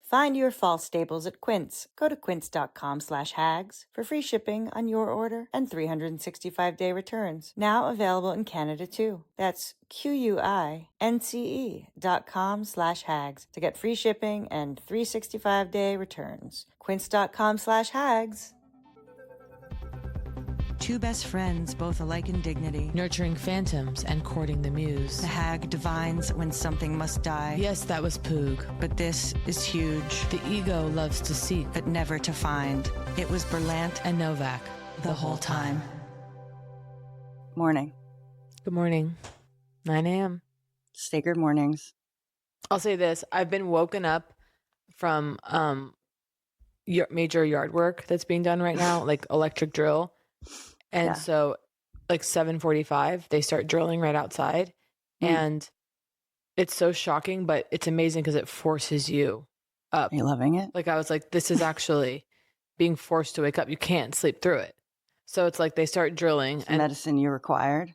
Find your fall staples at Quince. Go to quince.com/hags for free shipping on your order and 365-day returns. Now available in Canada too. That's QUINCE.com/hags to get free shipping and 365-day returns. Quince.com/hags. Two best friends, both alike in dignity. Nurturing phantoms and courting the muse. The hag divines when something must die. Yes, that was Poog. But this is huge. The ego loves to seek, but never to find. It was Berlant and Novak the whole time. Morning. Good morning. 9 a.m. Sacred mornings. I'll say this. I've been woken up from major yard work that's being done right now, like electric drill. And so like 7:45, they start drilling right outside. And it's so shocking, but it's amazing because it forces you up. Are you loving it? Like I was like, this is actually being forced to wake up. You can't sleep through it. So it's like they start drilling. It's medicine you required.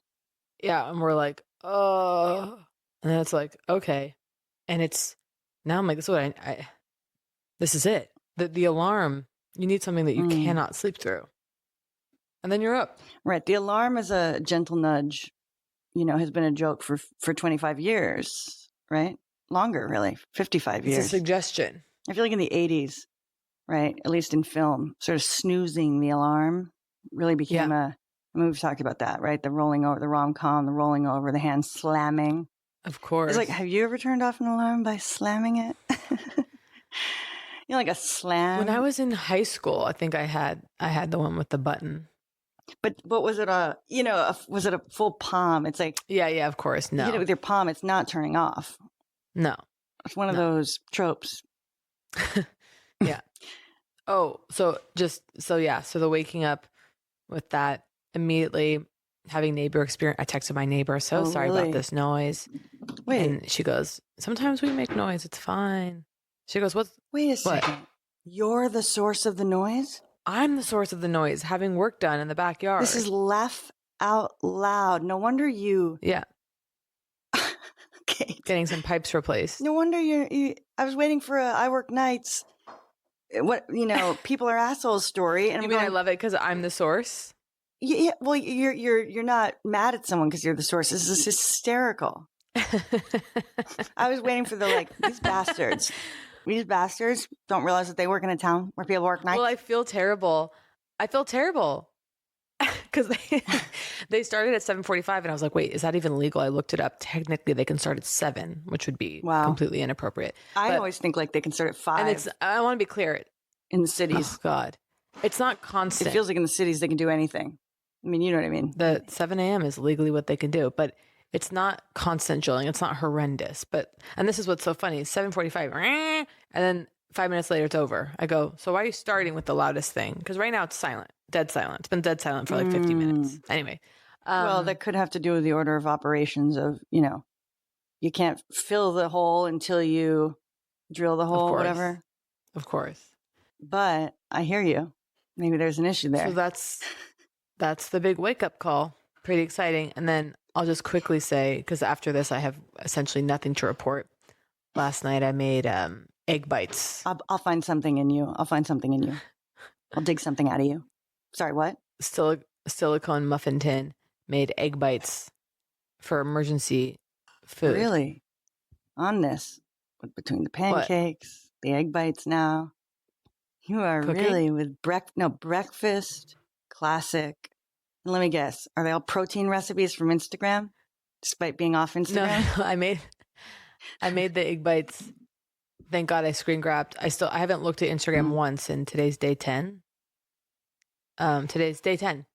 Yeah. And we're like, oh. And then it's like, okay. And it's, now I'm like, this is what this is it. The alarm, you need something that you cannot sleep through. And then you're up. Right. The alarm is a gentle nudge, has been a joke for 25 years, right? Longer, really. 55 years. It's a suggestion. I feel like in the 80s, right? At least in film, sort of snoozing the alarm really became we've talked about that, right? The rolling over, the rom-com, the rolling over, the hand slamming. Of course. It's like, have you ever turned off an alarm by slamming it? Like a slam. When I was in high school, I think I had the one with the button. But was it was it a full palm? It's like, yeah, of course. No. You hit it with your palm. It's not turning off. No. It's one of those tropes. Yeah. Oh, so the waking up with that immediately having neighbor experience. I texted my neighbor, sorry about this noise. Wait. And she goes, sometimes we make noise. It's fine. She goes, wait a second. You're the source of the noise? I'm the source of the noise, having work done in the backyard. This is laugh out loud. No wonder you... Yeah. Okay. Getting some pipes replaced. No wonder I was waiting for I work nights. People are assholes story. And I love it because I'm the source? Yeah. Well, you're not mad at someone because you're the source. This is hysterical. I was waiting for these bastards. These bastards don't realize that they work in a town where people work nights. Well, I feel terrible because they started at 7:45, and I was like, "Wait, is that even legal?" I looked it up. Technically, they can start at 7, which would be completely inappropriate. I always think they can start at 5. And I want to be clear, in the cities. Oh God, it's not constant. It feels like in the cities they can do anything. I mean, you know what I mean. The 7 a.m. is legally what they can do, but it's not constant drilling. It's not horrendous. And this is what's so funny. 7:45, and then 5 minutes later, it's over. I go, so why are you starting with the loudest thing? Because right now it's silent, dead silent. It's been dead silent for 50 minutes. Anyway. Well, that could have to do with the order of operations of, you can't fill the hole until you drill the hole, whatever. Of course. But I hear you. Maybe there's an issue there. So that's the big wake up call. Pretty exciting. And then I'll just quickly say, because after this, I have essentially nothing to report. Last night, I made egg bites. I'll find something in you. I'll dig something out of you. Sorry, what? Silicone muffin tin made egg bites for emergency food. Really? On this? Between the pancakes, the egg bites now. You are Cooking? Really with breakfast, classic. Let me guess. Are they all protein recipes from Instagram? Despite being off Instagram? No, I made the egg bites. Thank God I screen grabbed. I haven't looked at Instagram once, and today's day 10. Today's day 10.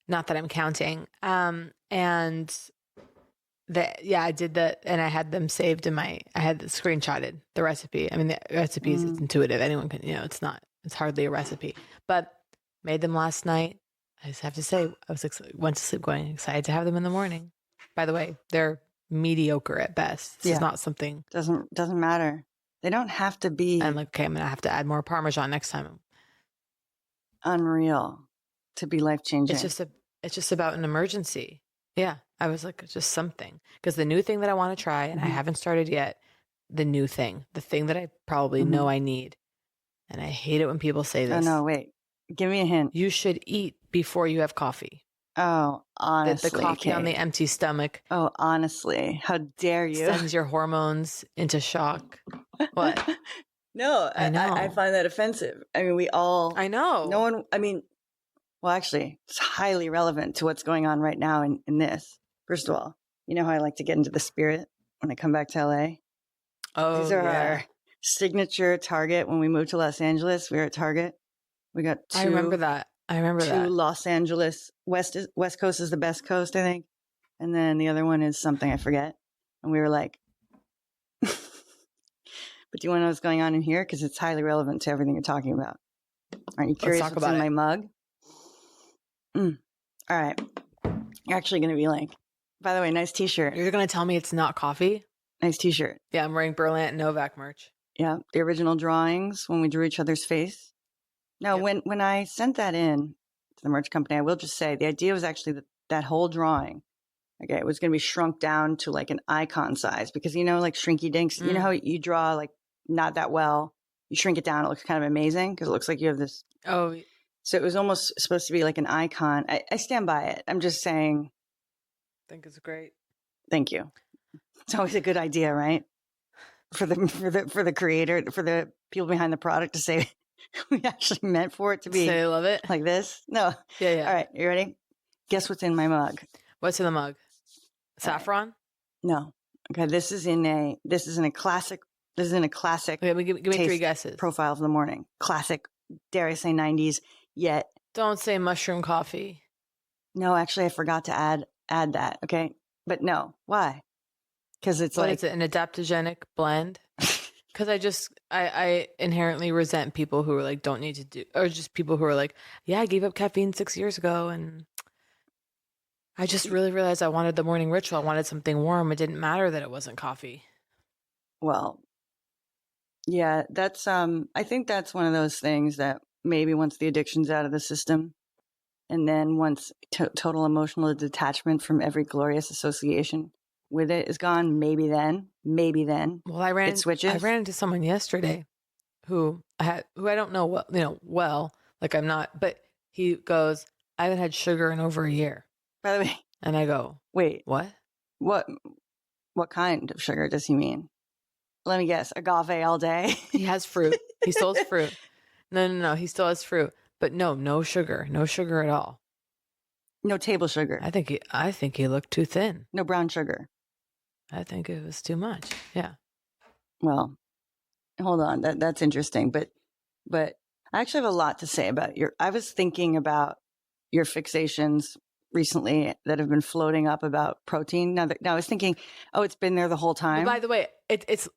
Not that I'm counting. I did that, and I had them saved I had screenshotted the recipe. I mean, the recipe is intuitive. Anyone can, it's hardly a recipe, but made them last night. I just have to say, went to sleep going excited to have them in the morning. By the way, they're mediocre at best. This is not something. Doesn't matter. They don't have to be. I'm like, okay, I'm going to have to add more Parmesan next time. Unreal to be life changing. It's just about an emergency. Yeah. I was like, it's just something. Because the new thing that I want to try, and I haven't started yet, the new thing, the thing that I probably know I need. And I hate it when people say this. Oh, no, wait. Give me a hint. You should eat before you have coffee. Oh, honestly. The coffee on the empty stomach. Oh, honestly. How dare you? Sends your hormones into shock. What? No, I know. I find that offensive. I mean, we all. I know. No one. I mean, well, actually, it's highly relevant to what's going on right now in this. First of all, you know how I like to get into the spirit when I come back to LA? Oh, These are our signature Target. When we moved to Los Angeles, we were at Target. We got two. I remember that. Two Los Angeles. West Coast is the best coast, I think. And then the other one is something I forget. And we were like, but do you want to know what's going on in here? Because it's highly relevant to everything you're talking about. Aren't you curious what's in my mug? All right. You're actually going to be like, by the way, nice t-shirt. You're going to tell me it's not coffee? Nice t-shirt. Yeah, I'm wearing Berlant and Novak merch. Yeah, the original drawings when we drew each other's face. Now, when I sent that in to the merch company, I will just say the idea was actually that whole drawing, okay, it was going to be shrunk down to like an icon size because, you know, like Shrinky Dinks, you know how you draw like not that well, you shrink it down, it looks kind of amazing because it looks like you have this. Oh. So it was almost supposed to be like an icon. I stand by it. I'm just saying. I think it's great. Thank you. It's always a good idea, right? For the creator, for the people behind the product to say we actually meant for it to be. Say I love it. Like this? No. Yeah. All right. You ready? Guess what's in my mug? What's in the mug? Saffron? No. Okay. This is in a classic. Okay, give me 3 guesses. Profile of the morning. Classic. Dare I say 90s? Yet. Don't say mushroom coffee. No, actually, I forgot to add that. Okay, but no. Why? Because it's What is it? An adaptogenic blend? Because I inherently resent people who are like, don't need to do, or just people who are like, yeah, I gave up caffeine 6 years ago. And I just really realized I wanted the morning ritual. I wanted something warm. It didn't matter that it wasn't coffee. Well, yeah, that's, I think that's one of those things that maybe once the addiction's out of the system and then once total emotional detachment from every glorious association with it is gone, maybe then. Well, I ran into someone yesterday who I don't know well, like I'm not, but he goes, I haven't had sugar in over a year. By the way. And I go, wait, what? What kind of sugar does he mean? Let me guess, agave all day. He has fruit. He still has fruit. No. He still has fruit, but no sugar at all. No table sugar. I think he looked too thin. No brown sugar. I think it was too much. Yeah. Well, hold on. That's interesting, but I actually have a lot to say about I was thinking about your fixations recently that have been floating up about protein. Now I was thinking, it's been there the whole time. Well, by the way, it's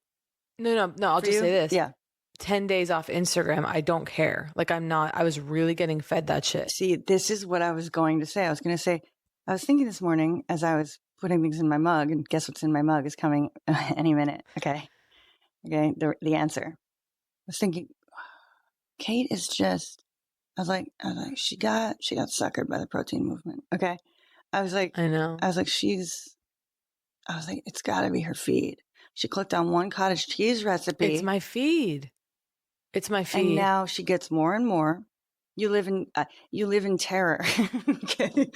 no. I'll just say this. Yeah. 10 days off Instagram. I don't care. Like I was really getting fed that shit. See, this is what I was going to say. I was thinking this morning as I was putting things in my mug, and guess what's in my mug is coming any minute. Okay. The answer. I was thinking, Kate is just, I was like, she got suckered by the protein movement. Okay. I was like, I know. I was like, it's gotta be her feed. She clicked on one cottage cheese recipe. It's my feed. And now she gets more and more. You live in terror. Okay.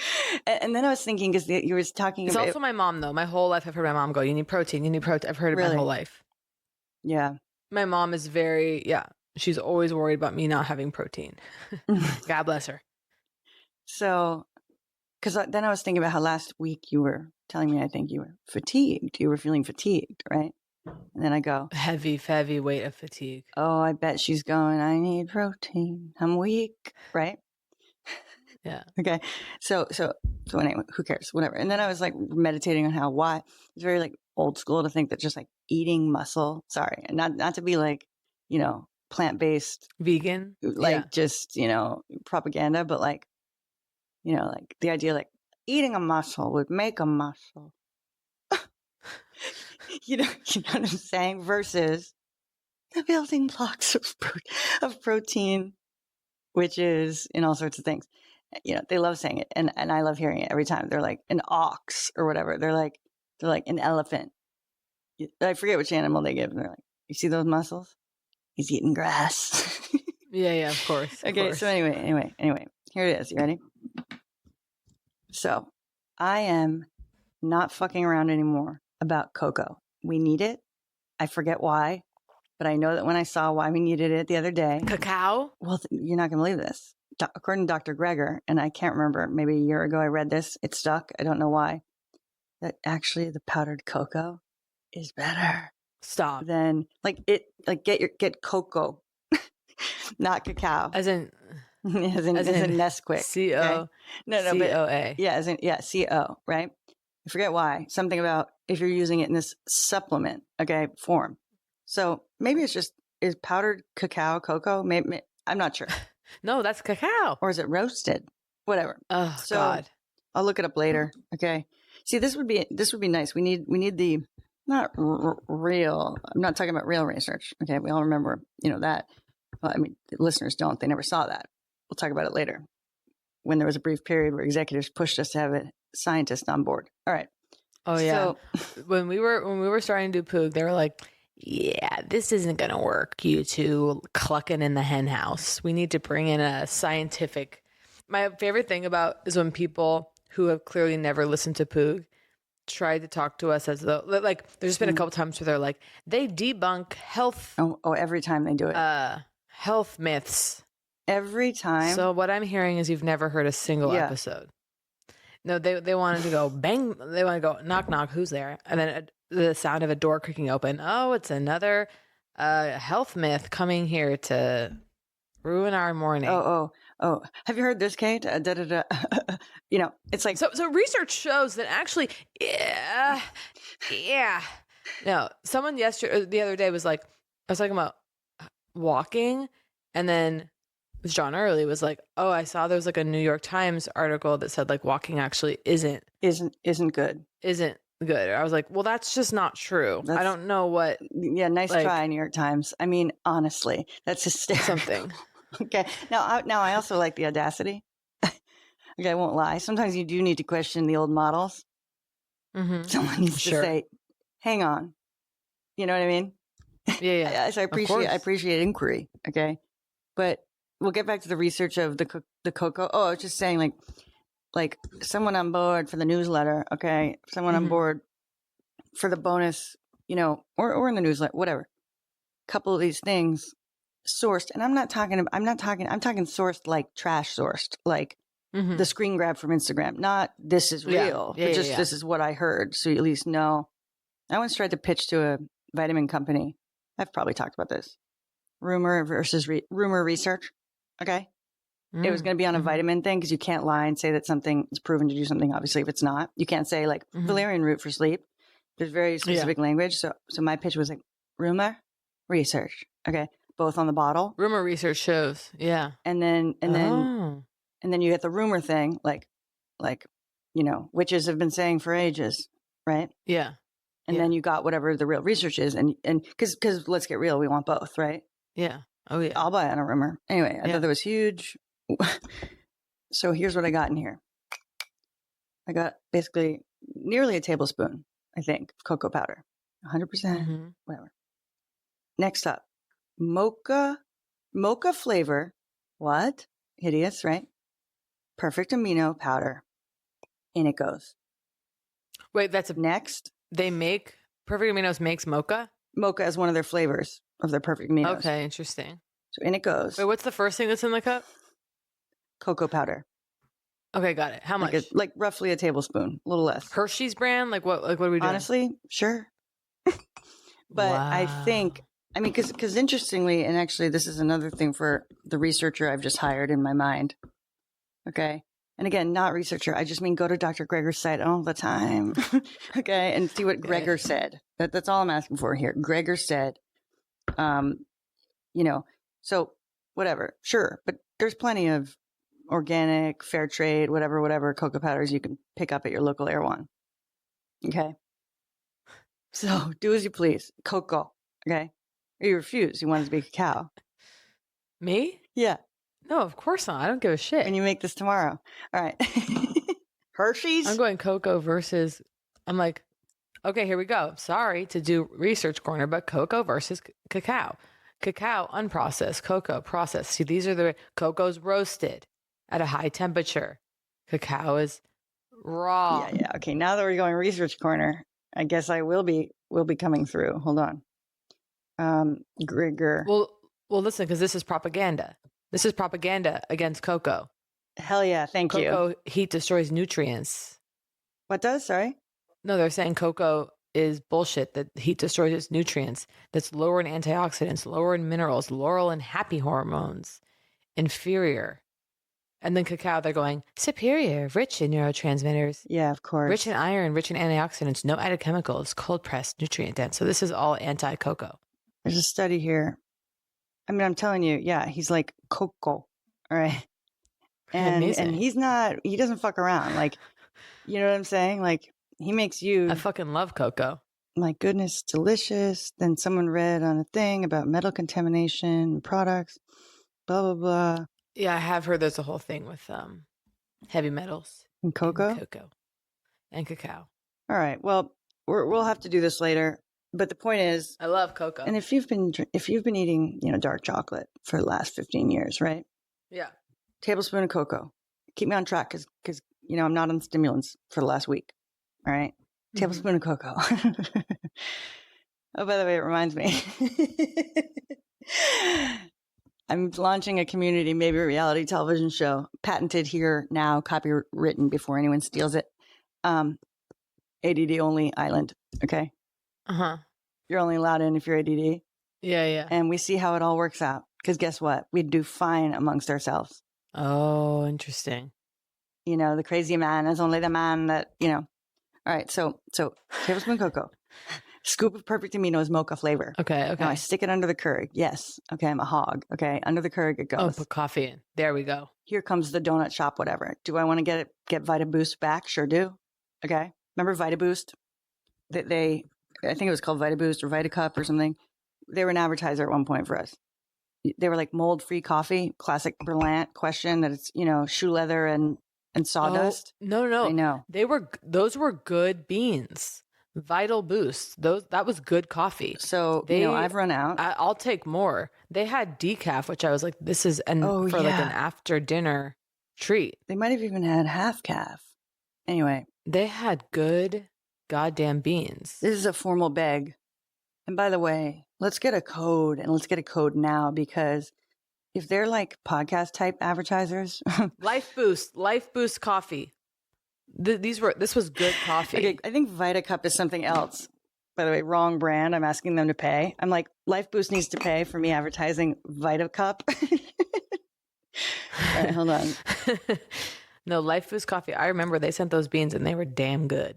And then I was thinking, because you were talking it's about. It's also my mom, though. My whole life I've heard my mom go, you need protein. I've heard it my whole life. Yeah. My mom is she's always worried about me not having protein. God bless her. So, because then I was thinking about how last week you were telling me, I think you were fatigued. You were feeling fatigued, right? And then I go, heavy weight of fatigue. Oh, I bet she's going, I need protein. I'm weak, right? Yeah. Okay. So anyway, who cares? Whatever. And then I was like meditating on why it's very like old school to think that just like eating muscle, sorry, and not to be like, plant-based, vegan, just, propaganda, but like, like the idea like eating a muscle would make a muscle. You know what I'm saying? Versus the building blocks of protein, which is in all sorts of things. They love saying it, and I love hearing it every time. They're like an ox or whatever. They're like an elephant. I forget which animal they give. And they're like, you see those muscles? He's eating grass. Yeah, of course. Okay, so anyway, here it is. You ready? So I am not fucking around anymore about cocoa. We need it. I forget why, but I know that when I saw why we needed it the other day. Cacao? Well, you're not going to believe this. According to Dr. Greger, and I can't remember, maybe a year ago I read this. It stuck. I don't know why. That actually the powdered cocoa is better. Stop. Than get cocoa, not cacao. As in as in Nesquik. C-O. Okay? No, C-O-A. C-O, right? I forget why. Something about if you're using it in this supplement, okay, form. So maybe it's just, is powdered cacao cocoa? Maybe, I'm not sure. No, that's cacao. Or is it roasted? Whatever. Oh, So God. I'll look it up later. Okay. See, this would be nice. We need the not real. I'm not talking about real research. Okay, we all remember, that. Well, I mean, the listeners don't. They never saw that. We'll talk about it later. When there was a brief period where executives pushed us to have a scientist on board. All right. Oh yeah. So, when we were starting to do Poog, they were like, "Yeah, this isn't gonna work. You two clucking in the hen house. We need to bring in a scientific." My favorite thing about is when people who have clearly never listened to Poog tried to talk to us as though, like, there's been a couple times where they're like, they debunk health. Oh, every time they do it. Health myths. Every time. So what I'm hearing is you've never heard a single episode. No, they wanted to go bang. They want to go knock knock. Who's there? And then the sound of a door creaking open. Oh, it's another health myth coming here to ruin our morning. Oh. Have you heard this, Kate? It's like so. Research shows that actually, yeah. No, someone the other day was like, I was talking about walking, and then John Early was like, "Oh, I saw there was like a New York Times article that said like walking actually isn't good. Isn't good." I was like, "Well, that's just not true." I don't know what. Yeah, nice try, New York Times. I mean, honestly, that's hysterical. Something. Okay. Now I also like the audacity. Okay, I won't lie. Sometimes you do need to question the old models. Mm-hmm. Someone needs to say, "Hang on," you know what I mean? Yeah. So I appreciate inquiry. Okay, but we'll get back to the research of the cocoa. Oh, I was just saying, like someone on board for the newsletter. Okay, someone on board for the bonus. Or in the newsletter, whatever. Couple of these things sourced, and I'm talking sourced like trash sourced, like the screen grab from Instagram. Not this is real, but just this is what I heard, so you at least know. I once tried to pitch to a vitamin company. I've probably talked about this. Rumor versus rumor research. Okay. It was going to be on a vitamin thing because you can't lie and say that something is proven to do something. Obviously, if it's not, you can't say like valerian root for sleep. There's very specific language. So my pitch was like rumor research. Okay. Both on the bottle. Rumor research shows. Yeah. And then you get the rumor thing, like, witches have been saying for ages. Right. Yeah. And then you got whatever the real research is. And because let's get real, we want both. Right. Yeah. Oh yeah. I'll buy it on a rumor. Anyway, I thought that was huge. So here's what I got in here. I got basically nearly a tablespoon, I think, of cocoa powder. 100%, whatever. Next up, mocha flavor. What? Hideous, right? Perfect amino powder. In it goes. Wait, next. They make Perfect Aminos makes mocha? Mocha is one of their flavors of their Perfect Aminos. Okay, interesting. So in it goes. Wait, what's the first thing that's in the cup? Cocoa powder. Okay, got it. How much? Like roughly a tablespoon, a little less. Hershey's brand? Like what are we doing? Honestly, sure. But wow. I think, because interestingly, and actually this is another thing for the researcher I've just hired in my mind. Okay. And again, not researcher. I just mean go to Dr. Greger's site all the time. Okay. And see what Greger said. That's all I'm asking for here. Greger said, so whatever. Sure. But there's plenty of organic, fair trade, whatever cocoa powders you can pick up at your local Erewhon. Okay. So do as you please. Cocoa. Okay. Or you refuse. You want it to be cacao. Me? Yeah. No, of course not. I don't give a shit. And you make this tomorrow. All right. Hershey's? I'm going cocoa versus, I'm like, Okay, here we go. Sorry to do research corner, but cocoa versus cacao. Cacao, unprocessed. Cocoa, processed. See, these are the cocoa's roasted at a high temperature. Cacao is raw. Yeah. Okay, now that we're going research corner, I guess I will be coming through. Hold on. Grigor. Well, listen, because this is propaganda. This is propaganda against cocoa. Hell yeah, thank you. Cocoa heat destroys nutrients. What does? Sorry? No, they're saying cocoa is bullshit, that heat destroys its nutrients, that's lower in antioxidants, lower in minerals, lower in happy hormones, inferior. And then cacao, they're going superior, rich in neurotransmitters. Yeah, of course. Rich in iron, rich in antioxidants, no added chemicals, cold pressed, nutrient dense. So this is all anti-cocoa. There's a study here. I mean, I'm telling you, yeah, he's like cocoa. All right. And he doesn't fuck around. Like, you know what I'm saying? Like, he makes you. I fucking love cocoa. My goodness, delicious. Then someone read on a thing about metal contamination products, blah, blah, blah. Yeah, I have heard there's a whole thing with heavy metals. And cocoa? And cocoa. And cacao. All right. Well, we'll have to do this later. But the point is, I love cocoa. And if you've been eating, dark chocolate for the last 15 years, right? Yeah. Tablespoon of cocoa. Keep me on track because I'm not on stimulants for the last week. All right. Mm-hmm. Tablespoon of cocoa. Oh, by the way, it reminds me. I'm launching a community, maybe a reality television show, patented here now, copywritten before anyone steals it. ADD only island. Okay. Uh-huh. You're only allowed in if you're ADD. Yeah. And we see how it all works out. Because guess what? We'd do fine amongst ourselves. Oh, interesting. The crazy man is only the man that, All right. So tablespoon cocoa. Scoop of perfect aminos mocha flavor. Okay. Now I stick it under the Keurig. Yes. Okay. I'm a hog. Okay. Under the Keurig it goes. Oh, put coffee in. There we go. Here comes the donut shop, whatever. Do I want to get Vita Boost back? Sure do. Okay. Remember Vita Boost? I think it was called Vita Boost or Vita Cup or something. They were an advertiser at one point for us. They were like mold-free coffee, classic Berlant question that it's, shoe leather and sawdust. Oh, no. I know. Those were good beans. Vital Boost. That was good coffee. So, I've run out. I'll take more. They had decaf, which I was like, this is like an after dinner treat. They might have even had half calf. Anyway. They had good goddamn beans. This is a formal beg. And by the way, let's get a code, and let's get a code now, because if they're like podcast type advertisers, Life Boost coffee. This was good coffee. Okay, I think Vita Cup is something else. By the way, wrong brand. I'm asking them to pay. I'm like, Life Boost needs to pay for me advertising Vita Cup. All right, hold on. No, Life Boost coffee. I remember they sent those beans and they were damn good.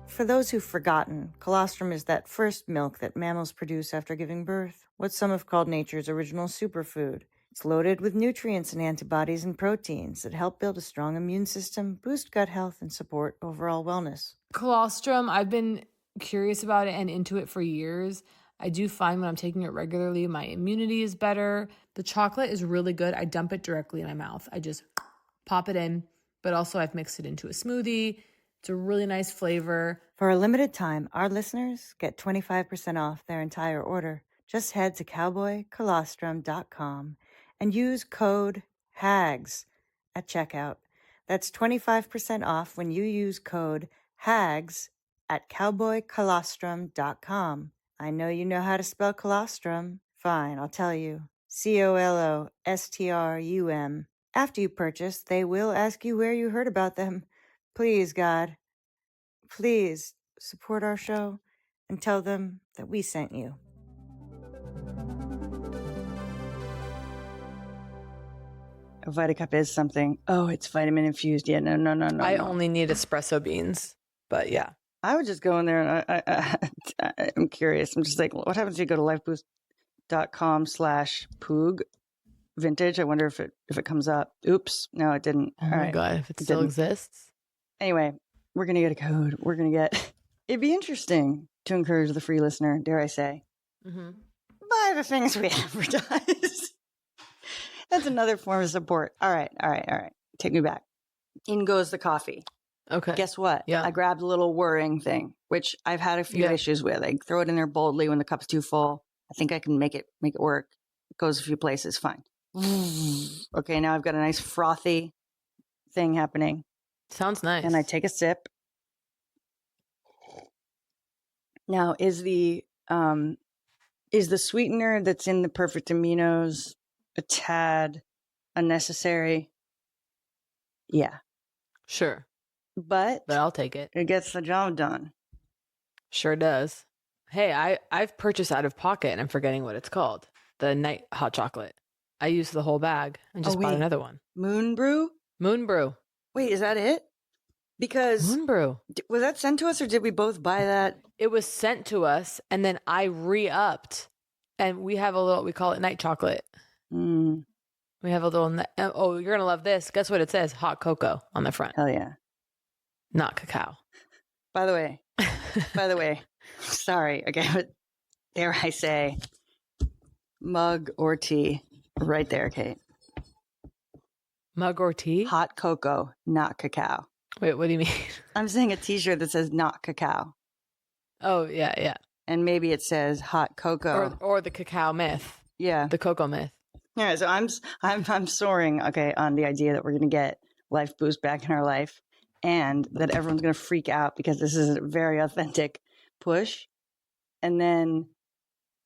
For those who've forgotten, colostrum is that first milk that mammals produce after giving birth, what some have called nature's original superfood. It's loaded with nutrients and antibodies and proteins that help build a strong immune system, boost gut health, and support overall wellness. Colostrum, I've been curious about it and into it for years. I do find when I'm taking it regularly, my immunity is better. The chocolate is really good. I dump it directly in my mouth. I just pop it in, but also I've mixed it into a smoothie. It's a really nice flavor. For a limited time, our listeners get 25% off their entire order. Just head to cowboycolostrum.com and use code HAGS at checkout. That's 25% off when you use code HAGS at cowboycolostrum.com. I know you know how to spell colostrum. Fine, I'll tell you. COLOSTRUM. After you purchase, they will ask you where you heard about them. Please, God, please support our show and tell them that we sent you. A Vita Cup is something. Oh, it's vitamin infused. Yeah, no. I only need espresso beans, but yeah. I would just go in there and I'm curious. I'm just like, what happens if you go to lifeboost.com/Poog vintage? I wonder if it comes up. Oops. No, it didn't. Oh my God, if it still exists. Anyway, we're going to get a code. It'd be interesting to encourage the free listener, dare I say, buy the things we advertise. That's another form of support. All right. Take me back. In goes the coffee. Okay. Guess what? Yeah. I grabbed a little whirring thing, which I've had a few issues with. I throw it in there boldly when the cup's too full. I think I can make it work. It goes a few places. Fine. Okay, now I've got a nice frothy thing happening. Sounds nice. And I take a sip. Now, is the sweetener that's in the Perfect Aminos a tad unnecessary? Yeah. Sure. But I'll take it. It gets the job done. Sure does. Hey, I've purchased out of pocket and I'm forgetting what it's called. The night hot chocolate. I used the whole bag and just bought another one. Moon Brew? Moon Brew. Wait, is that it? Because Moon Brew. Was that sent to us or did we both buy that? It was sent to us and then I re-upped and we have we call it night chocolate. Mm. We have a little, oh, you're going to love this. Guess what it says? Hot cocoa on the front. Hell yeah. Not cacao. By the way, sorry. Okay, but dare I say, mug or tea, right there, Kate. Mug or tea? Hot cocoa, not cacao. Wait, what do you mean? I'm saying a T-shirt that says not cacao. Oh, yeah. And maybe it says hot cocoa. Or the cacao myth. Yeah. The cocoa myth. Yeah, so I'm soaring, okay, on the idea that we're going to get Life Boost back in our life and that everyone's going to freak out because this is a very authentic push. And then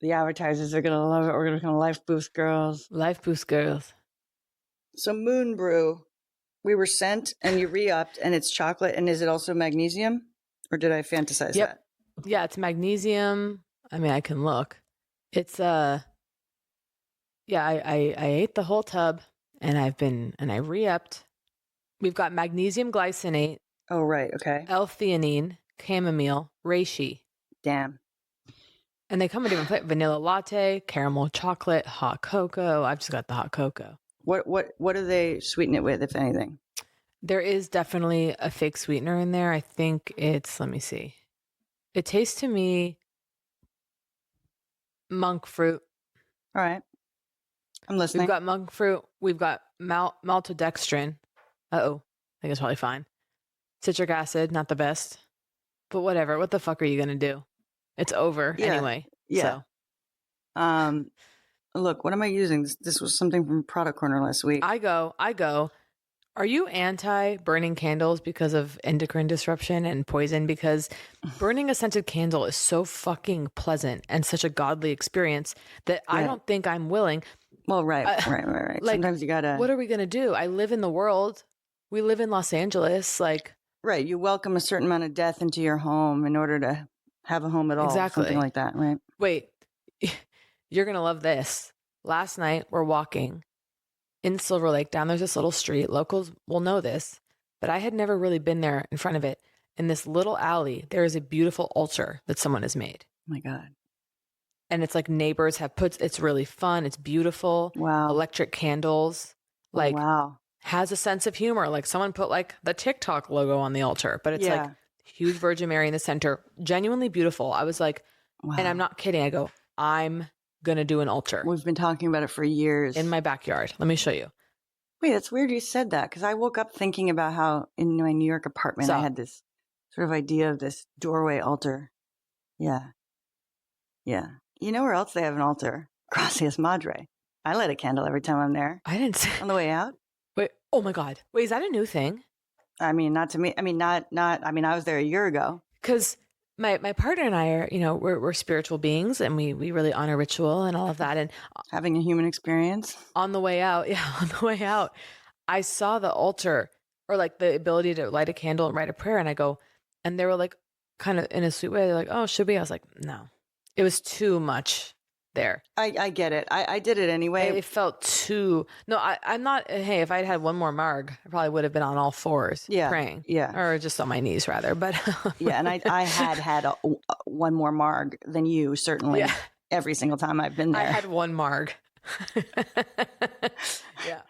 the advertisers are going to love it. We're going to Life Boost girls. Life Boost girls. So Moon Brew, we were sent and you re-upped and it's chocolate. And is it also magnesium? Or did I fantasize that? Yeah, it's magnesium. I mean, I can look. It's yeah, I ate the whole tub and I re-upped. We've got magnesium glycinate. Oh, right. Okay. L-theanine, chamomile, reishi. Damn. And they come in different flavors: vanilla latte, caramel chocolate, hot cocoa. I've just got the hot cocoa. What do they sweeten it with, if anything? There is definitely a fake sweetener in there. I think it's, let me see. It tastes to me monk fruit. All right. I'm listening. We've got monk fruit. We've got maltodextrin. Uh-oh. I think it's probably fine. Citric acid, not the best. But whatever. What the fuck are you going to do? It's over anyway. Yeah. So. Look, what am I using? This was something from Product Corner last week. I go, are you anti burning candles because of endocrine disruption and poison? Because burning a scented candle is so fucking pleasant and such a godly experience that I don't think I'm willing. Well, right. Like, sometimes you gotta. What are we gonna do? I live in the world. We live in Los Angeles. Like, right. You welcome a certain amount of death into your home in order to have a home at all. Exactly. Something like that, right? Wait, you're gonna love this. Last night we're walking in Silver Lake down. There's this little street. Locals will know this, but I had never really been there in front of it. In this little alley, there is a beautiful altar that someone has made. Oh my God. And it's like neighbors have put, it's really fun. It's beautiful. Wow. Electric candles. Like, wow. Has a sense of humor. Like someone put like the TikTok logo on the altar, but it's like huge Virgin Mary in the center. Genuinely beautiful. I was like, and I'm not kidding. I go, I'm going to do an altar. We've been talking about it for years. In my backyard. Let me show you. Wait, that's weird you said that because I woke up thinking about how in my New York apartment I had this sort of idea of this doorway altar. Yeah. Yeah. You know where else they have an altar? Gracias Madre. I light a candle every time I'm there. I didn't say. On the way out. Wait, oh my God. Wait, is that a new thing? I mean, not to me. I mean, I was there a year ago. Because my partner and I are, we're spiritual beings and we really honor ritual and all of that. And having a human experience. On the way out, I saw the altar or like the ability to light a candle and write a prayer. And I go, and they were like, kind of in a sweet way, they're like, oh, should we? I was like, no, it was too much there. I get it. I did it anyway. It felt too, no, I'm not, hey, if I'd had one more marg, I probably would have been on all fours praying. Yeah. Or just on my knees rather. But yeah. And I had one more marg than you, certainly. Yeah. Every single time I've been there. I had one marg. Yeah.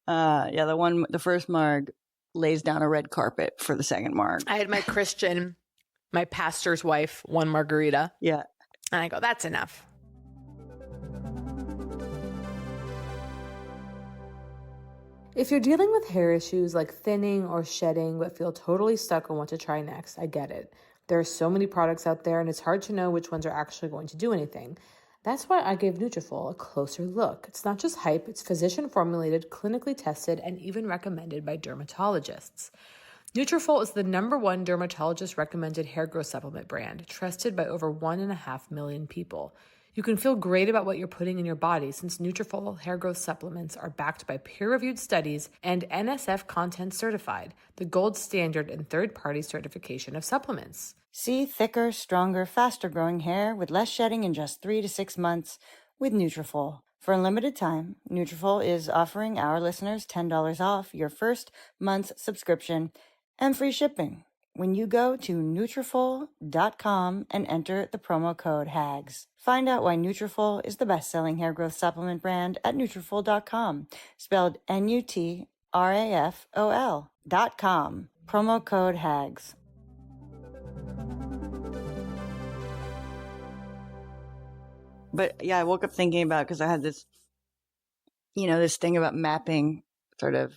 The first marg lays down a red carpet for the second marg. I had my pastor's wife, one margarita. Yeah. And I go, that's enough. If you're dealing with hair issues like thinning or shedding but feel totally stuck on what to try next, I get it. There are so many products out there and it's hard to know which ones are actually going to do anything. That's why I gave Nutrafol a closer look. It's not just hype, it's physician formulated, clinically tested, and even recommended by dermatologists. Nutrafol is the #1 dermatologist recommended hair growth supplement brand, trusted by over 1.5 million people. You can feel great about what you're putting in your body since Nutrafol hair growth supplements are backed by peer-reviewed studies and NSF Content certified, the gold standard in third-party certification of supplements. See thicker, stronger, faster-growing hair with less shedding in just 3 to 6 months with Nutrafol. For a limited time, Nutrafol is offering our listeners $10 off your first month's subscription and free shipping when you go to Nutrafol.com and enter the promo code HAGS. Find out why Nutrafol is the best-selling hair growth supplement brand at Nutrafol.com, spelled Nutrafol.com. Promo code HAGS. But yeah, I woke up thinking about, because I had this, this thing about mapping sort of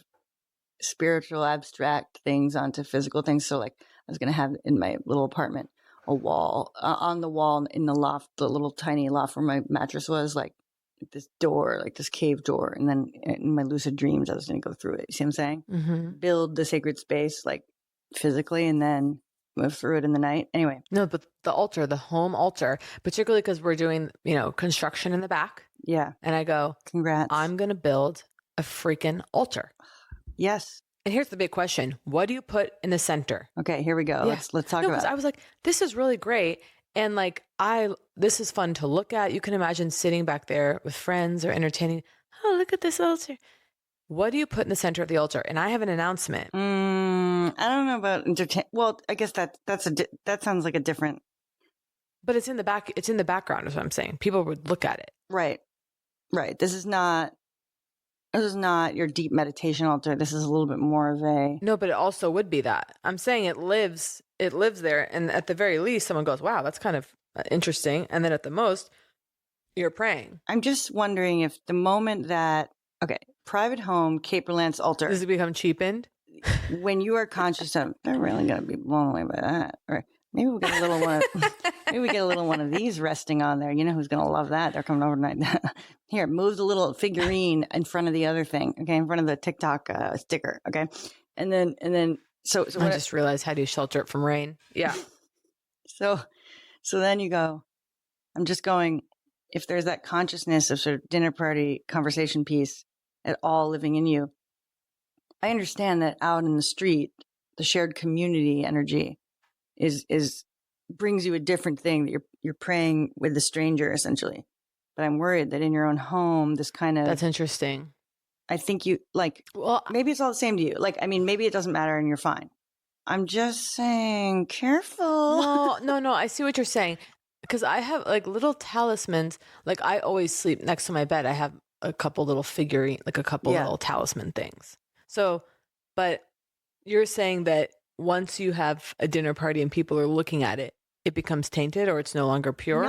spiritual abstract things onto physical things. So like I was going to have in my little apartment a wall on the wall in the loft, the little tiny loft where my mattress was, like this door, like this cave door. And then in my lucid dreams, I was going to go through it. You see what I'm saying? Mm-hmm. Build the sacred space like physically and then move through it in the night. Anyway. No, but the altar, the home altar, particularly because we're doing, construction in the back. Yeah. And I go, congrats. I'm going to build a freaking altar. Yes. And here's the big question. What do you put in the center? Okay, here we go. Yeah. Let's talk about it. I was like, this is really great. And this is fun to look at. You can imagine sitting back there with friends or entertaining. Oh, look at this altar. What do you put in the center of the altar? And I have an announcement. I don't know about entertain. Well, I guess that sounds like a different. But it's in the back. It's in the background is what I'm saying. People would look at it. Right. This is not your deep meditation altar. This is a little bit more of a. No, but it also would be that. I'm saying it lives there. And at the very least, someone goes, wow, that's kind of interesting. And then at the most, you're praying. I'm just wondering if the moment that, private home, Cape Berlant's altar. Does it become cheapened? When you are conscious of, they're really going to be blown away by that. Or maybe we'll get a little one. Maybe we get a little one of these resting on there. You know who's going to love that? They're coming over tonight. Here, move the little figurine in front of the other thing. Okay, in front of the TikTok sticker. Okay, and then so I just realized, how do you shelter it from rain? Yeah. So then you go. I'm just going. If there's that consciousness of sort of dinner party conversation piece at all living in you, I understand that out in the street, the shared community energy is brings you a different thing, that you're praying with the stranger essentially. But I'm worried that in your own home, this kind of. That's interesting. I think you maybe it's all the same to you. Maybe it doesn't matter and you're fine. I'm just saying, careful. No. I see what you're saying. Because I have little talismans. I always sleep next to my bed. I have a couple little figurine, a couple little talisman things. So, but you're saying that once you have a dinner party and people are looking at it, it becomes tainted, or it's no longer pure,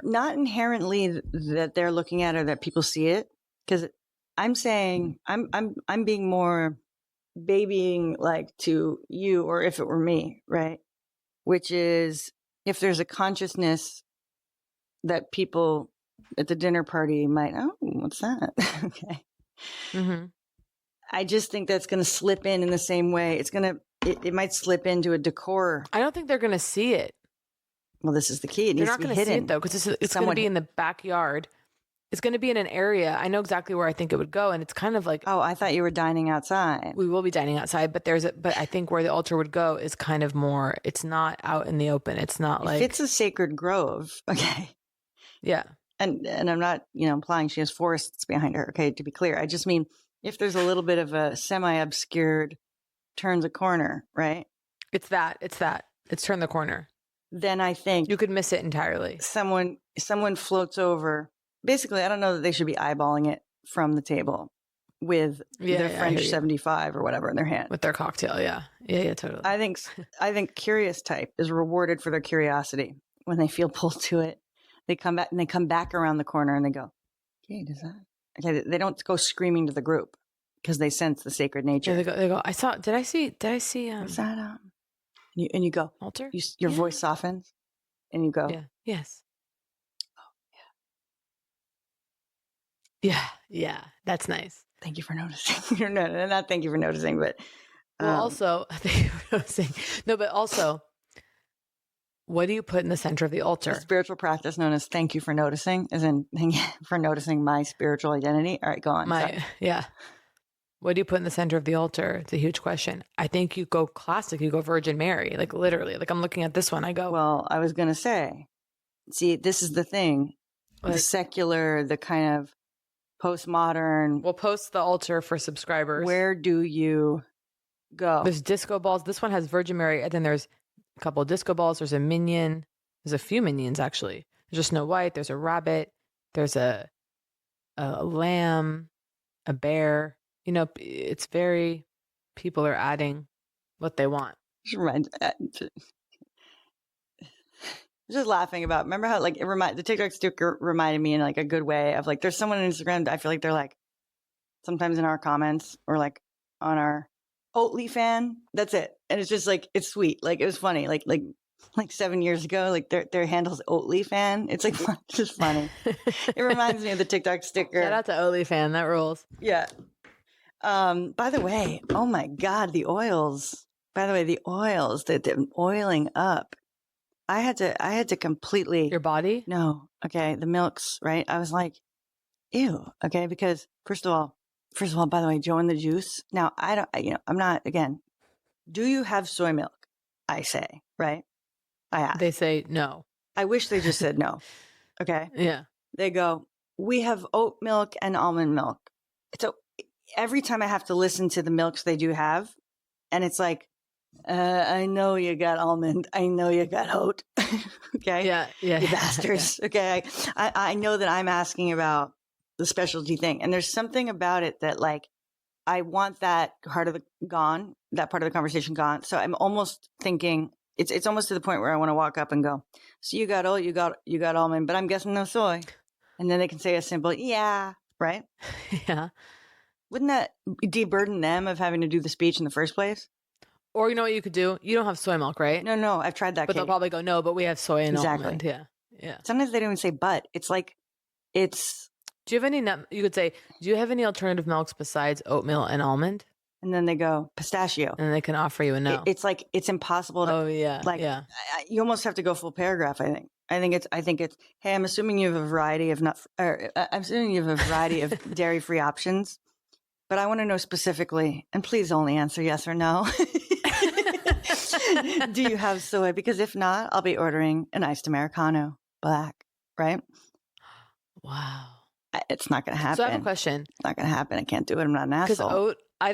not inherently that they're looking at it or that people see it. Because I'm saying I'm being more babying to you, or if it were me, right? Which is, if there's a consciousness that people at the dinner party might, what's that? Okay. Mm-hmm. I just think that's going to slip in the same way. It might slip into a decor. I don't think they're going to see it. Well, this is the key. It needs to be hidden. They're not going to see it, though, because it's going to be in the backyard. It's going to be in an area. I know exactly where I think it would go, and it's kind of like. Oh, I thought you were dining outside. We will be dining outside, but but I think where the altar would go is kind of more. It's not out in the open. It's not if it's a sacred grove. Okay. Yeah. And I'm not, implying she has forests behind her. Okay, to be clear, I just mean if there's a little bit of a semi-obscured turns a corner, right? It's that. It's turn the corner. Then I think you could miss it entirely. Someone floats over. Basically, I don't know that they should be eyeballing it from the table with their French 75 or whatever in their hand. With their cocktail, yeah. Yeah, totally. I think curious type is rewarded for their curiosity when they feel pulled to it. They come back around the corner and they go, okay, does that? Okay, they don't go screaming to the group. because they sense the sacred Yeah, nature. they go. Did I see? What's that? And you go. Altar. Your voice softens, and you go. Yeah. Yes. Yeah. That's nice. Thank you for noticing. No, not thank you for noticing, but Well, also, thank you for noticing. No, but also, what do you put in the center of the altar? a spiritual practice known as "thank you for noticing," as in thank you for noticing my spiritual identity. All right, go on. Sorry. Yeah. What do you put in the center of the altar? It's a huge question. I think you go classic. You go Virgin Mary, like literally. Like I'm looking at this one. I go. Well, I was going to say, see, this is the thing. Like, the secular, the kind of postmodern. We'll post the altar for subscribers. Where do you go? There's disco balls. This one has Virgin Mary, and then there's a couple of disco balls. There's a minion. There's a few minions actually. There's just Snow White. There's a rabbit. There's a lamb, a bear. You know, it's very. People are adding what they want. Just laughing about. Remember how like the TikTok sticker reminded me in like a good way of like there's someone on Instagram that I feel like they're like sometimes in our comments or like on our Oatly fan. That's it, and it's just like it's sweet. Like it was funny. Like 7 years ago, like their handle's Oatly fan. It's like it's just funny. It reminds me of the TikTok sticker. Shout out to Oatly fan. That rules. Yeah. By the way, oh my God, the oils. By the way, the oils that they're oiling up. I had to completely Your body? No. Okay. The milks, right? I was like, ew. Okay. Because first of all, by the way, Joe and the juice. Now I'm not, again, do you have soy milk? I say, right? I ask. They say no. I wish they just said no. Okay. Yeah. They go, we have oat milk and almond milk. So every time I have to listen to the milks they do have, and it's like, I know you got almond. I know you got oat. Okay. Yeah. You bastards. Okay. I know that I'm asking about the specialty thing. And there's something about it that like, I want that part of the conversation gone. So I'm almost thinking it's almost to the point where I want to walk up and go, so you got oat, you got almond, but I'm guessing no soy. And then they can say a simple, yeah. Right. Yeah. Wouldn't that deburden them of having to do the speech in the first place? Or you know what you could do? You don't have soy milk, right? No, I've tried that. But they'll probably go, no, but we have soy and Exactly. almond. Yeah. Sometimes they don't even say but. It's like, it's. Do you have any you could say, do you have any alternative milks besides oatmeal and almond? And then they go, pistachio. And they can offer you a no. It's like, it's impossible to. Oh, yeah. Like, yeah. You almost have to go full paragraph, I think. I think it's, hey, I'm assuming you have a variety of I'm assuming you have a variety of dairy-free options, but I want to know specifically, and please only answer yes or no. Do you have soy? Because if not, I'll be ordering an iced Americano, black, right? Wow. It's not going to happen. So I have a question. It's not going to happen. I can't do it. I'm not an asshole. Because oat, I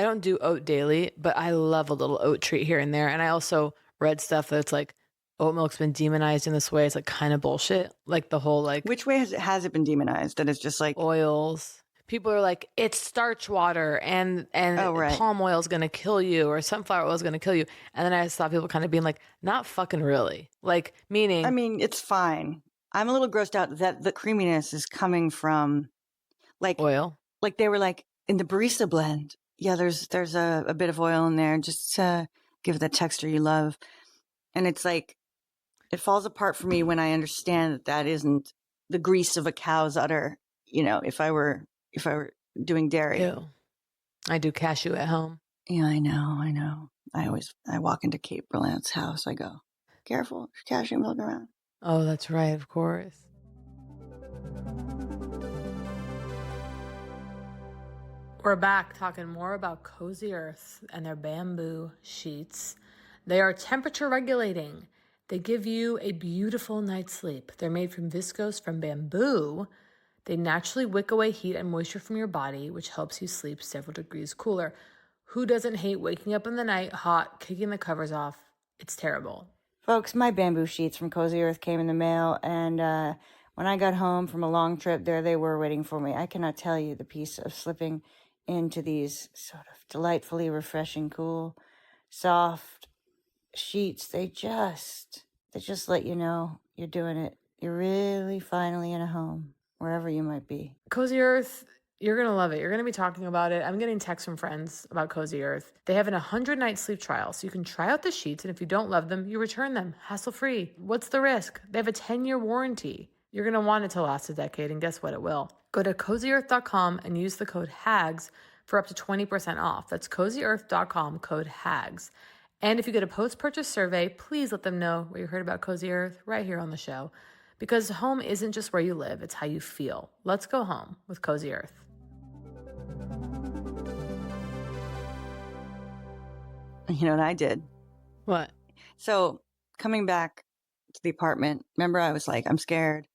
don't do oat daily, but I love a little oat treat here and there. And I also read stuff that's like oat milk's been demonized in this way. It's like kind of bullshit. Like the whole like. Which way has it been demonized? That it's just like oils. People are like, it's starch water and right. palm oil is going to kill you or sunflower oil is going to kill you. And then I saw people kind of being like, not fucking really. Like, meaning. I mean, it's fine. I'm a little grossed out that the creaminess is coming from like oil. Like they were like in the barista blend. Yeah, there's a bit of oil in there just to give it the texture you love. And it's like, it falls apart for me when I understand that isn't the grease of a cow's udder. You know, if I were doing dairy. Ew. I do cashew at home. Yeah, I know. I walk into Kate Berlant's house. I go, careful, there's cashew milk around. Oh, that's right, of course. We're back talking more about Cozy Earth and their bamboo sheets. They are temperature regulating. They give you a beautiful night's sleep. They're made from viscose from bamboo. They naturally wick away heat and moisture from your body, which helps you sleep several degrees cooler. Who doesn't hate waking up in the night hot, kicking the covers off? It's terrible. Folks, my bamboo sheets from Cozy Earth came in the mail, and when I got home from a long trip, there they were waiting for me. I cannot tell you the peace of slipping into these sort of delightfully refreshing, cool, soft sheets. They just let you know you're doing it. You're really finally in a home, wherever you might be. Cozy Earth You're going to love it. You're going to be talking about it. I'm getting texts from friends about Cozy Earth. They have an 100-night sleep trial, so you can try out the sheets, and if you don't love them, you return them, hassle-free. What's the risk? They have a 10-year warranty. You're going to want it to last a decade, and guess what? It will. Go to cozyearth.com and use the code HAGS for up to 20% off. That's cozyearth.com, code HAGS. And if you get a post-purchase survey, please let them know where you heard about Cozy Earth right here on the show. Because home isn't just where you live, it's how you feel. Let's go home with Cozy Earth. You know what I did? What? So coming back to the apartment, remember I was like, I'm scared,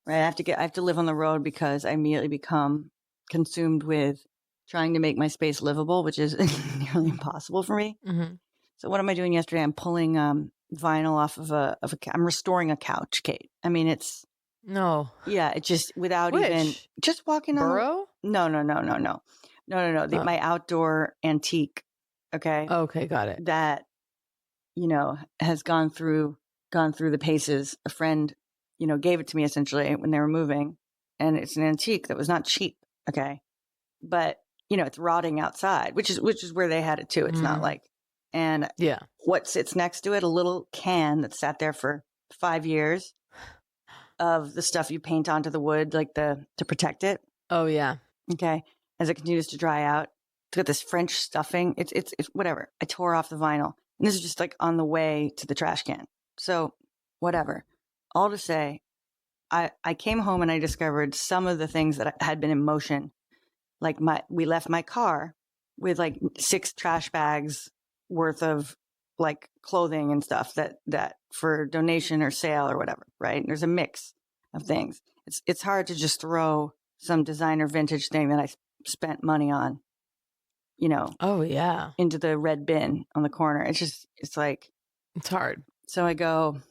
right? I have to live on the road because I immediately become consumed with trying to make my space livable, which is nearly impossible for me. Mm-hmm. So what am I doing yesterday? I'm pulling vinyl off of I'm restoring a couch, Kate. I mean, it's No. it just without Which? even just walking on. Burrow? No. My outdoor antique. Okay. Okay, got it. That, has gone through the paces. A friend, gave it to me essentially when they were moving, and it's an antique that was not cheap. Okay. But, it's rotting outside, which is where they had it too. It's not like, and Yeah. what sits next to it, a little can that sat there for 5 years of the stuff you paint onto the wood, like to protect it. Oh, yeah. Okay. As it continues to dry out, it's got this French stuffing. It's whatever. I tore off the vinyl, and this is just like on the way to the trash can. So whatever. All to say, I came home and I discovered some of the things that had been in motion. Like we left my car with like 6 trash bags worth of like clothing and stuff that for donation or sale or whatever. Right. And there's a mix of things. It's hard to just throw some designer vintage thing that I spent money on, Oh, yeah. into the red bin on the corner. It's like, It's hard. so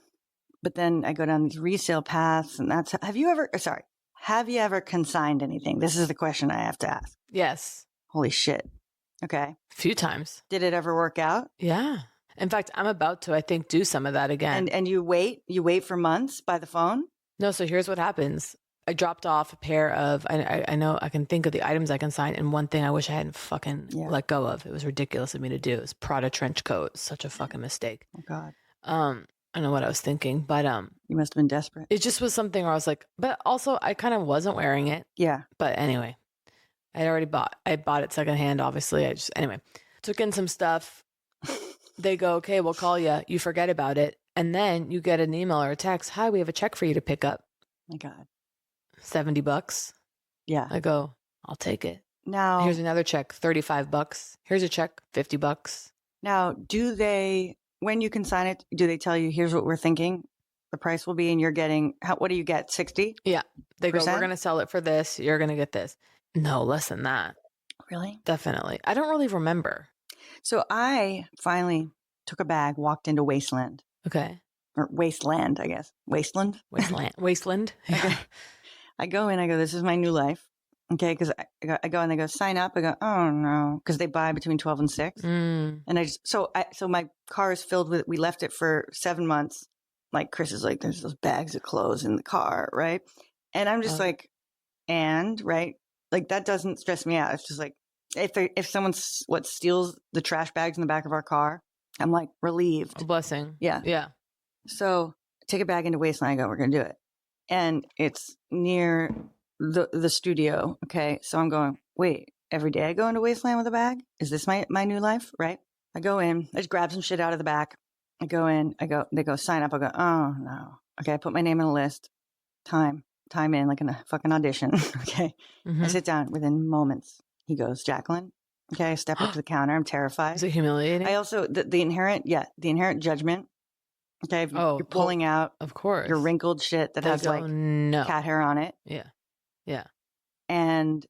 but then I go down these resale paths, and have you ever consigned anything? This is the question I have to ask. Yes. Holy shit. Okay. A few times. Did it ever work out? Yeah. In fact, I'm about to, I think, do some of that again. And you wait for months by the phone? No, so here's what happens. I dropped off a pair of, I know I can think of the items I can sign, and one thing I wish I hadn't fucking let go of. It was ridiculous of me to do. It was Prada trench coat. Such a fucking mistake. Oh, God. I don't know what I was thinking, but You must have been desperate. it just was something where I was like, but also I kind of wasn't wearing it. Yeah. But anyway, I bought it secondhand, obviously. Anyway, took in some stuff. They go, okay, we'll call you. You forget about it. And then you get an email or a text. Hi, we have a check for you to pick up. My God. $70. Yeah. I go, I'll take it. Now, Here's another check, $35. Here's a check, $50. now, when you consign it, do they tell you, here's what we're thinking the price will be, and you're getting, what do you get, 60? Yeah. They go, we're Percent? going to sell it for this. You're going to get this. No, less than that. Really? Definitely. I don't really remember. So I finally took a bag, walked into Wasteland. Okay. Or Wasteland, I guess. Wasteland? Wasteland. Okay. I go in, I go, this is my new life. Okay, because I go and they go, sign up. I go, oh no, because they buy between 12 and 6. Mm. And so my car is filled with, we left it for 7 months. Like Chris is like, there's those bags of clothes in the car, right? And I'm just like, right? Like that doesn't stress me out. It's just like, if someone steals the trash bags in the back of our car, I'm like relieved. A blessing. Yeah. Yeah. So take a bag into Wasteland. I go, we're going to do it. And it's near the studio. Okay. So I'm going, wait, every day I go into Wasteland with a bag? Is this my new life? Right. I go in, I just grab some shit out of the back. I go in, they go sign up. I go, oh no. Okay. I put my name on a list. Time in like in a fucking audition. Okay. Mm-hmm. I sit down within moments. He goes, Jacqueline. Okay. I step up to the counter. I'm terrified. Is it humiliating? I also, the inherent judgment. Okay. If you're pulling out, of course, your wrinkled shit that has like cat hair on it. Yeah. Yeah. And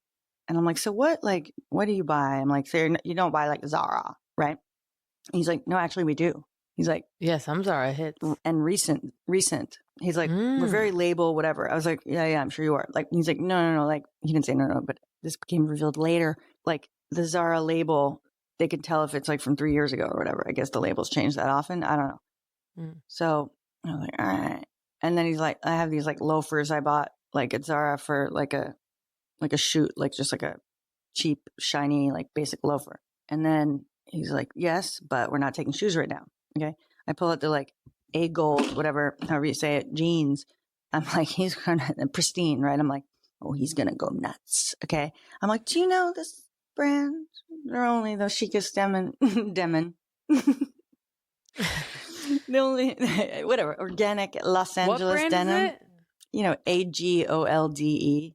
I'm like, so what do you buy? I'm like, so you don't buy like Zara, right? And he's like, no, actually we do. He's like, yes, I'm Zara hits. And recent. He's like, we're very label, whatever. I was like, yeah, I'm sure you are. Like, he's like, no. Like, he didn't say no, but this became revealed later. Like the Zara label, they can tell if it's like from 3 years ago or whatever. I guess the labels change that often. I don't know. So I was like, all right. And then he's like, I have these like loafers I bought like at Zara for like like a shoe, like just like a cheap, shiny, like basic loafer. And then he's like, yes, but we're not taking shoes right now. Okay. I pull out the like A gold, whatever, however you say it, jeans. I'm like, he's gonna, pristine, right? I'm like, oh, he's gonna go nuts. Okay. I'm like, do you know this brand? They're only the chicest denim. The only, whatever, organic Los Angeles what brand denim. is it? You know, AGOLDE.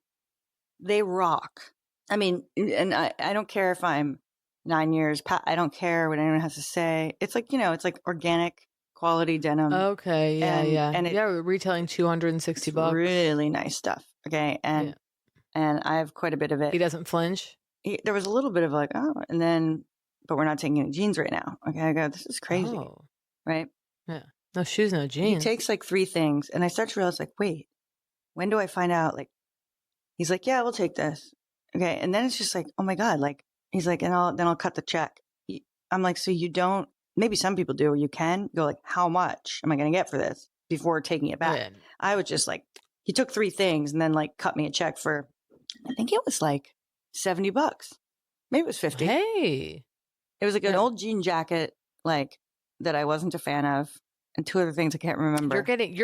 They rock. I mean, and I don't care if I'm 9 years, I don't care what anyone has to say. It's like, it's like organic quality denim. Okay, yeah. And we're retailing $260. Really nice stuff. Okay. And I have quite a bit of it. He doesn't flinch? There was a little bit of like, oh, and then, but we're not taking any jeans right now. Okay. I go, this is crazy. Oh. Right. Yeah. No shoes, no jeans. He takes like 3 things. And I start to realize like, wait, when do I find out? Like, he's like, yeah, we'll take this. Okay. And then it's just like, oh my God. Like, he's like, and I'll cut the check. I'm like, so you don't, maybe some people do, or you can go like, how much am I going to get for this before taking it back? Yeah. I was just like, he took 3 things and then like cut me a check for, I think it was like $70. Maybe it was 50. Hey. It was like an old jean jacket, like that I wasn't a fan of, and 2 other things I can't remember.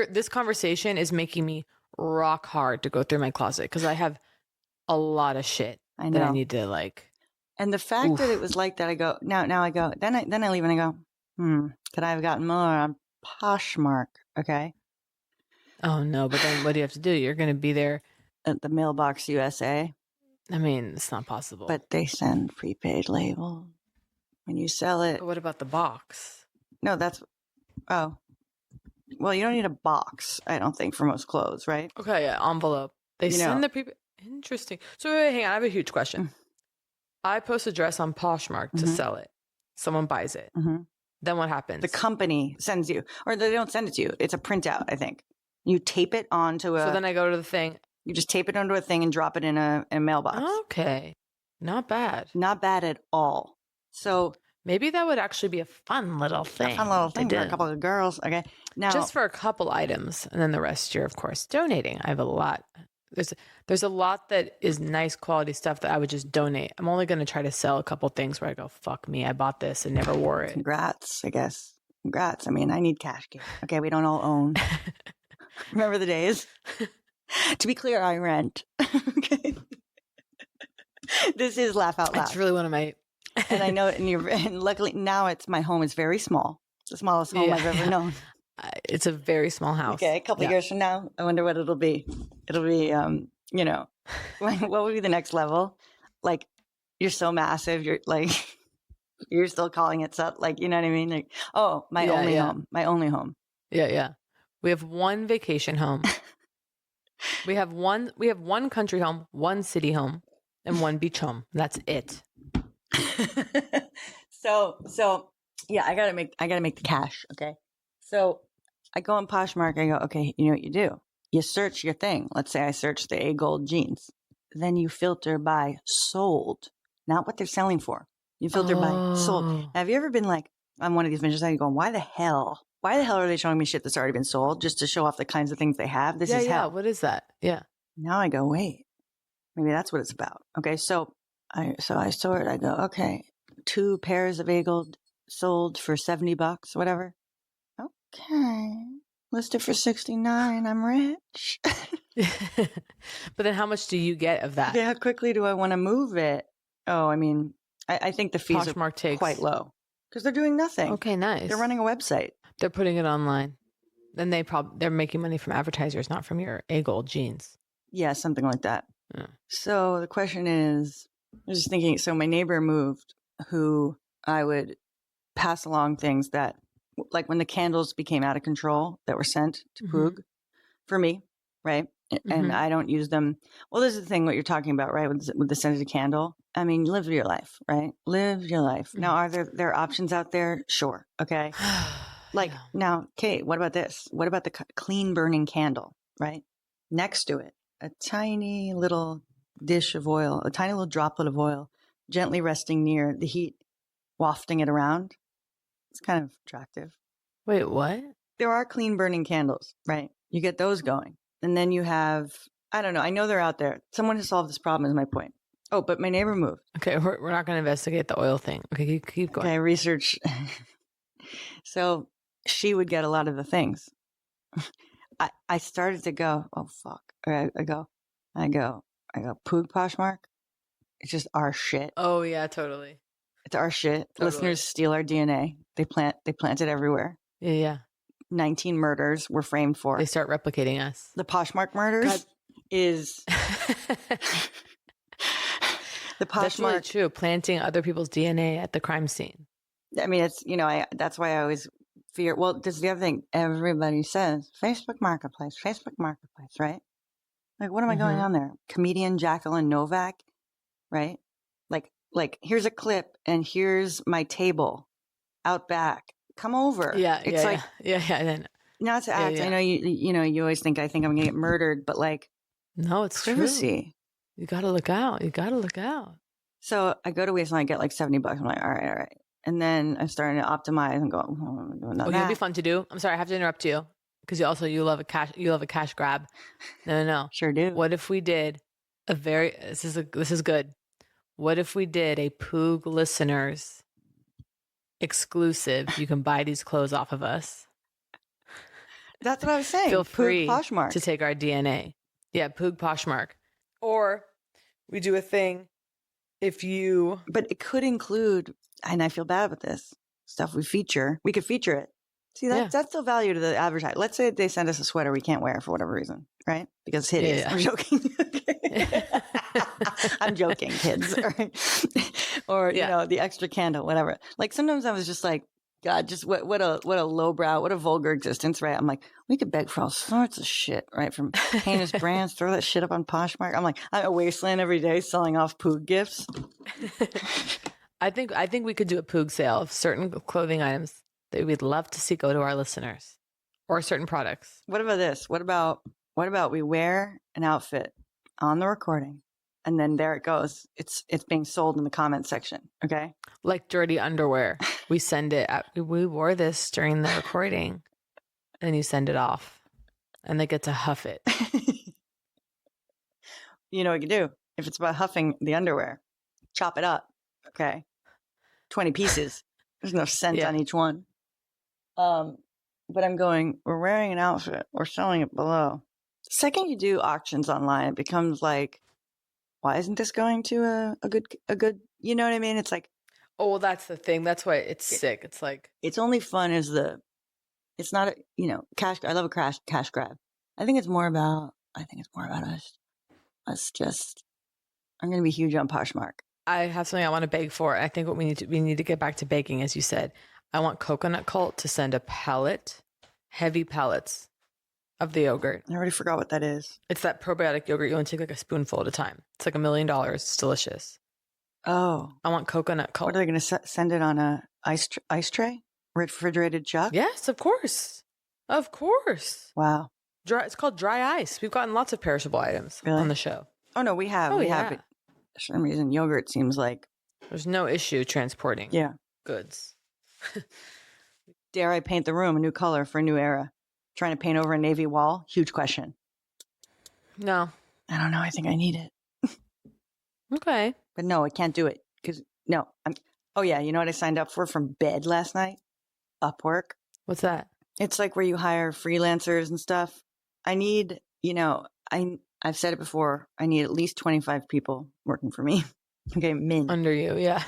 This conversation is making me rock hard to go through my closet because I have a lot of shit that I need to like. And the fact that it was like that, I go, now I go, then I leave and I go, could I have gotten more on Poshmark? Okay. Oh no, but then what do you have to do? You're going to be there at the Mailbox USA. I mean, it's not possible. But they send prepaid label when you sell it. But what about the box? No, well, you don't need a box, I don't think, for most clothes, right? Okay, yeah, envelope. They send the prepaid. Interesting. So wait, hang on, I have a huge question. I post a dress on Poshmark to sell it. Someone buys it. Then what happens? The company sends you, or they don't send it to you. It's a printout, I think. You tape it onto So then I go to the thing. You just tape it onto a thing and drop it in a mailbox. Okay. Not bad. Not bad at all. So maybe that would actually be a fun little thing. A fun little thing for a couple of girls. Okay. Now, just for a couple items, and then the rest you're, of course, donating. I have a lot. There's a lot that is nice quality stuff that I would just donate. I'm only going to try to sell a couple things where I go, fuck me, I bought this and never wore it. Congrats, I guess. Congrats. I mean, I need cash. Okay, we don't all own. Remember the days? To be clear, I rent. Okay. This is laugh out loud. It's really one of my. And I know, and luckily now my home is very small. It's the smallest home I've ever known. It's a very small house. Okay, a couple of years from now, I wonder what it'll be. It'll be, what would be the next level? Like, you're so massive, you're like, you're still calling it something, like, you know what I mean? Like, oh, my only home. Yeah. We have one vacation home. We have one country home, one city home, and one beach home. That's it. So yeah, I gotta make the cash. Okay. So I go on Poshmark. I go, okay, you know what you do? You search your thing. Let's say I search the A gold jeans. Then you filter by sold, not what they're selling for. You filter by sold. Have you ever been like on one of these vintage sites, you going, why the hell are they showing me shit that's already been sold just to show off the kinds of things they have? This is hell. What is that? Yeah. Now I go, wait, maybe that's what it's about. Okay. So I sort, I go, okay, 2 pairs of A gold sold for $70, whatever. Okay. Listed for $69. I'm rich. But then how much do you get of that? How quickly do I want to move it? Oh, I mean, I think the fees are quite low because they're doing nothing. Okay, nice. They're running a website. They're putting it online. Then they're making money from advertisers, not from your A gold jeans. Yeah, something like that. Yeah. So the question is, I was just thinking, so my neighbor moved who I would pass along things that, like when the candles became out of control that were sent to Poog for me, right? And I don't use them. Well, this is the thing, what you're talking about, right? With the scented candle. I mean, live your life, right? Live your life. Now, are there options out there? Sure. Okay. Like now, Kate, what about this? What about the clean burning candle, right? Next to it, a tiny little dish of oil, a tiny little droplet of oil, gently resting near the heat, wafting it around. It's kind of attractive. Wait, what? There are clean burning candles, right? You get those going. And then you have I don't know. I know they're out there. Someone has solved this problem is my point. Oh, but my neighbor moved. Okay, we're not going to investigate the oil thing. Okay, keep going. Okay, research. So she would get a lot of the things. I started to go, oh, fuck. Or I go, Poog Poshmark. It's just our shit. Oh, yeah, totally. It's our shit. Totally. Listeners steal our DNA. They plant it everywhere. Yeah. 19 murders were framed for. They start replicating us. The Poshmark murders is the Poshmark. That's really true. Planting other people's DNA at the crime scene. I mean, it's, that's why I always fear. Well, this is the other thing. Everybody says Facebook Marketplace, right? Like, what am I going on there? Comedian Jacqueline Novak, right? Like here's a clip and here's my table out back. Come over. Yeah. It's yeah. Not to act. I know you always think I think I'm gonna get murdered, but like, no, it's privacy. True. You gotta look out. So I go to Wasteland, I get like $70. I'm like, all right. And then I'm starting to optimize and go, I'm doing that. It'd be fun to do. I'm sorry, I have to interrupt you because you love a cash grab. No. Sure do. What if we did this is good. What if we did a Poog listeners exclusive? You can buy these clothes off of us. That's what I was saying. Feel free Poog Poshmark to take our DNA. Yeah, Poog Poshmark. Or we do a thing if you... But it could include, and I feel bad about this, stuff we feature. We could feature it. See, that's still value to the advertiser. Let's say they send us a sweater we can't wear for whatever reason, right? Because it's hideous. Yeah. I'm joking. I'm joking, kids. Or the extra candle, whatever. Like sometimes I was just like, God, just what a lowbrow, what a vulgar existence, right? I'm like, we could beg for all sorts of shit, right? From heinous brands, throw that shit up on Poshmark. I'm like, I'm at Wasteland every day selling off Poog gifts. I think we could do a Poog sale of certain clothing items that we'd love to see go to our listeners, or certain products. What about this? What about we wear an outfit on the recording, and then there it goes. It's being sold in the comment section. Okay, like dirty underwear. We send it. We wore this during the recording, and you send it off, and they get to huff it. You know what you do if it's about huffing the underwear? Chop it up. Okay, 20 pieces. There's no cent on each one. But I'm going, we're wearing an outfit, we're selling it below. The second you do auctions online, it becomes like, why isn't this going to a good, you know what I mean? It's like, oh, well, that's the thing. That's why it's sick. It's like, it's only fun as it's not cash. I love a cash grab. I think it's more about us just, I'm going to be huge on Poshmark. I have something I want to beg for. I think what we need to get back to baking, as you said. I want Coconut Cult to send heavy pellets of the yogurt. I already forgot what that is. It's that probiotic yogurt. You only take like a spoonful at a time. It's like $1 million. It's delicious. Oh. I want Coconut Cult. What are they going to send it on a ice tray? Refrigerated jug? Yes, of course. Of course. Wow. It's called dry ice. We've gotten lots of perishable items on the show. Oh, no, we have. Have. But for some reason, yogurt seems like... There's no issue transporting goods. Dare I paint the room a new color for a new era? Trying to paint over a navy wall? Huge question. No. I don't know. I think I need it. Okay. But no, I can't do it. Because, no. You know what I signed up for from bed last night? Upwork. What's that? It's like where you hire freelancers and stuff. I need, I've said it before, I need at least 25 people working for me. Okay, min. Under you, yeah.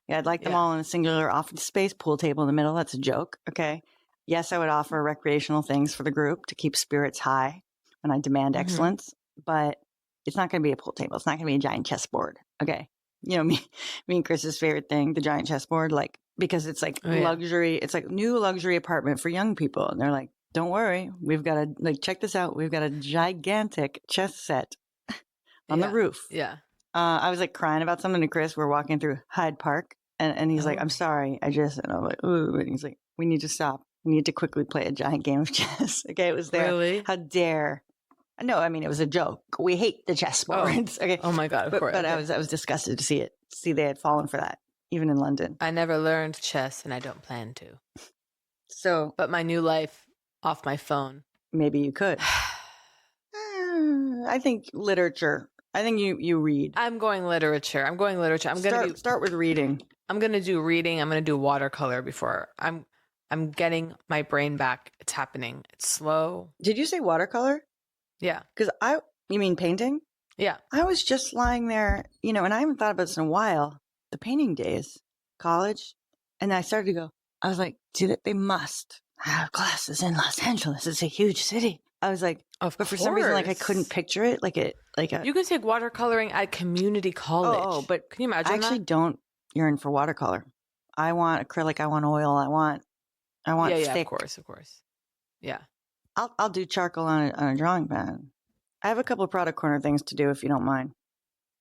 Yeah, I'd like them all in a singular office space, pool table in the middle. That's a joke. Okay. Yes, I would offer recreational things for the group to keep spirits high when I demand excellence, but it's not going to be a pool table. It's not going to be a giant chessboard. Okay. Me and Chris's favorite thing, the giant chessboard, like, because it's like luxury. It's like new luxury apartment for young people. And they're like, don't worry. We've got check this out. We've got a gigantic chess set on the roof. Yeah. I was like crying about something to Chris. We're walking through Hyde Park and he's like, I'm sorry. And I'm like, ooh. And he's like, we need to stop. We need to quickly play a giant game of chess. Okay. It was there. Really? How dare. No, I mean, it was a joke. We hate the chessboards. Okay. Oh my God. Of course. But I was disgusted to see it. See, they had fallen for that, even in London. I never learned chess and I don't plan to. So, but my new life off my phone. Maybe you could. I think literature. I think you read. I'm going literature. I'm gonna start with reading. I'm gonna do reading. I'm gonna do watercolor before I'm getting my brain back. It's happening. It's slow. Did you say watercolor? Yeah. Because you mean painting? Yeah. I was just lying there, and I haven't thought about this in a while. The painting days, college, and I started to go. I was like, they must have classes in Los Angeles. It's a huge city. I was like, but for some reason, like I couldn't picture it, You can take watercoloring at community college. Oh, but can you imagine? I actually don't yearn for watercolor. I want acrylic. I want oil. I want yeah, thick. of course. Yeah. I'll do charcoal on a drawing pad. I have a couple of product corner things to do if you don't mind.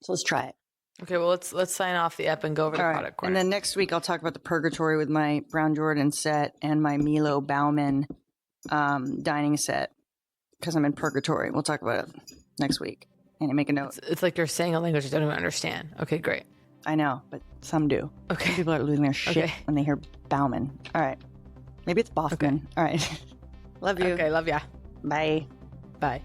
So let's try it. Okay, well let's sign off the ep and go over the product corner. And then next week I'll talk about the Purgatory with my Brown Jordan set and my Milo Bauman dining set because I'm in Purgatory. We'll talk about it next week. And make a note. It's like you're saying a language I don't even understand. Okay, great. I know, but some do. Okay. Some people are losing their shit when they hear Bauman. All right. Maybe it's Boffman. Okay. All right. Love you. Okay, love ya. Bye. Bye.